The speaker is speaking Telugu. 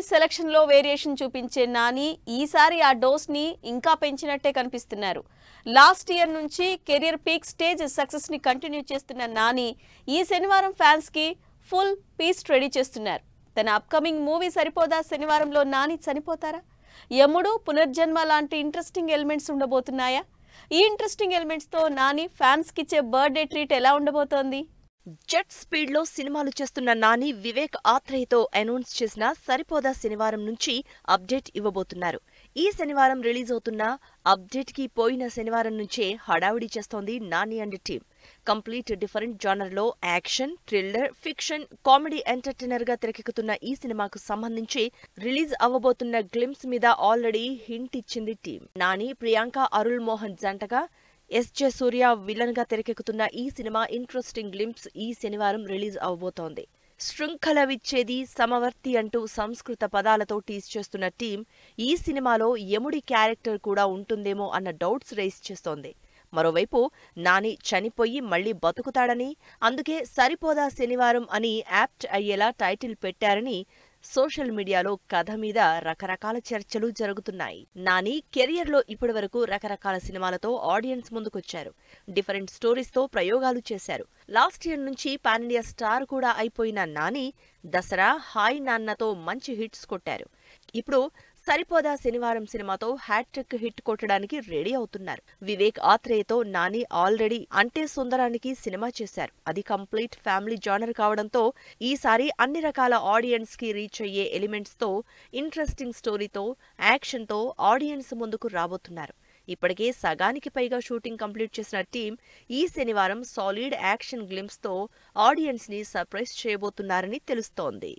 సెలక్షన్ లో వేరియేషన్ చూపించే నాని ఈసారి ఆ డోస్ ని ఇంకా పెంచినట్టే కనిపిస్తున్నారు. లాస్ట్ ఇయర్ నుంచి కెరియర్ పీక్ స్టేజ్ సక్సెస్ ని కంటిన్యూ చేస్తున్న నాని ఈ శనివారం ఫ్యాన్స్ కి ఫుల్ పీస్ట్ రెడీ చేస్తున్నారు. తన అప్కమింగ్ మూవీ సరిపోదా శనివారంలో నాని చనిపోతారా? యముడు, పునర్జన్మ లాంటి ఇంట్రెస్టింగ్ ఎలిమెంట్స్ ఉండబోతున్నాయా? ఈ ఇంట్రెస్టింగ్ ఎలిమెంట్స్ తో నాని ఫ్యాన్స్ కి ఇచ్చే బర్త్డే ట్రీట్ ఎలా ఉండబోతోంది? జెట్ స్పీడ్ లో సినిమాలు చేస్తున్న నాని వివేక్ ఆత్రేయతో అనౌన్స్ చేసిన సరిపోదా శనివారం నుంచి అప్డేట్ ఇవ్వబోతున్నారు. ఈ శనివారం రిలీజ్ అవుతున్న అప్డేట్ కి పోయిన శనివారం నుంచే హడావిడి చేస్తోంది Nani and team. Complete different genre లో action, thriller, fiction, comedy entertainer గా తెరకెక్కుతున్న ఈ సినిమాకు సంబంధించి రిలీజ్ అవ్వబోతున్న గ్లింప్స్ మీద ఆల్రెడీ హింట్ ఇచ్చింది టీమ్. నాని, ప్రియాంక, అరుళ్ మోహన్ జంటగా ఎస్.జె. సూర్య విలన్ గా తెరకెక్కుతున్న ఈ సినిమా ఇంట్రెస్టింగ్ గ్లింప్స్ ఈ శనివారం రిలీజ్ అవబోతోంది. శృంఖలవిచ్చేది సమవర్తి అంటూ సంస్కృత పదాలతో టీజ్ చేస్తున్న టీం ఈ సినిమాలో యముడి క్యారెక్టర్ కూడా ఉంటుందేమో అన్న డౌట్స్ రైజ్ చేస్తోంది. మరోవైపు నాని చనిపోయి మళ్లీ బతుకుతాడని, అందుకే సరిపోదా శనివారం అని యాప్ట్ అయ్యేలా టైటిల్ పెట్టారని సోషల్ మీడియాలో కథ మీద రకరకాల చర్చలు జరుగుతున్నాయి. నాని కెరియర్ లో ఇప్పటివరకు రకరకాల సినిమాలతో ఆడియన్స్ ముందుకొచ్చారు. డిఫరెంట్ స్టోరీస్ తో ప్రయోగాలు చేశారు. లాస్ట్ ఇయర్ నుంచి పాన్ ఇండియా స్టార్ కూడా అయిపోయిన నాని దసరా, హాయ్ నాన్నతో మంచి హిట్స్ కొట్టారు. ఇప్పుడు సరిపోదా శనివారం సినిమాతో హ్యాట్రిక్ హిట్ కొట్టడానికి రెడీ అవుతున్నారు. వివేక్ ఆత్రేయతో నాని ఆల్రెడీ అంటే సుందరానికి సినిమా చేశారు. అది కంప్లీట్ ఫ్యామిలీ జానర్ కావడంతో ఈసారి అన్ని రకాల ఆడియన్స్ కి రీచ్ అయ్యే ఎలిమెంట్స్ తో, ఇంట్రెస్టింగ్ స్టోరీతో, యాక్షన్ తో ఆడియన్స్ ముందుకు రాబోతున్నారు. ఇప్పటికే సగానికి పైగా షూటింగ్ కంప్లీట్ చేసిన టీం ఈ శనివారం సాలిడ్ యాక్షన్ గ్లింప్స్ తో ఆడియన్స్ ని సర్ప్రైజ్ చేయబోతున్నారని తెలుస్తోంది.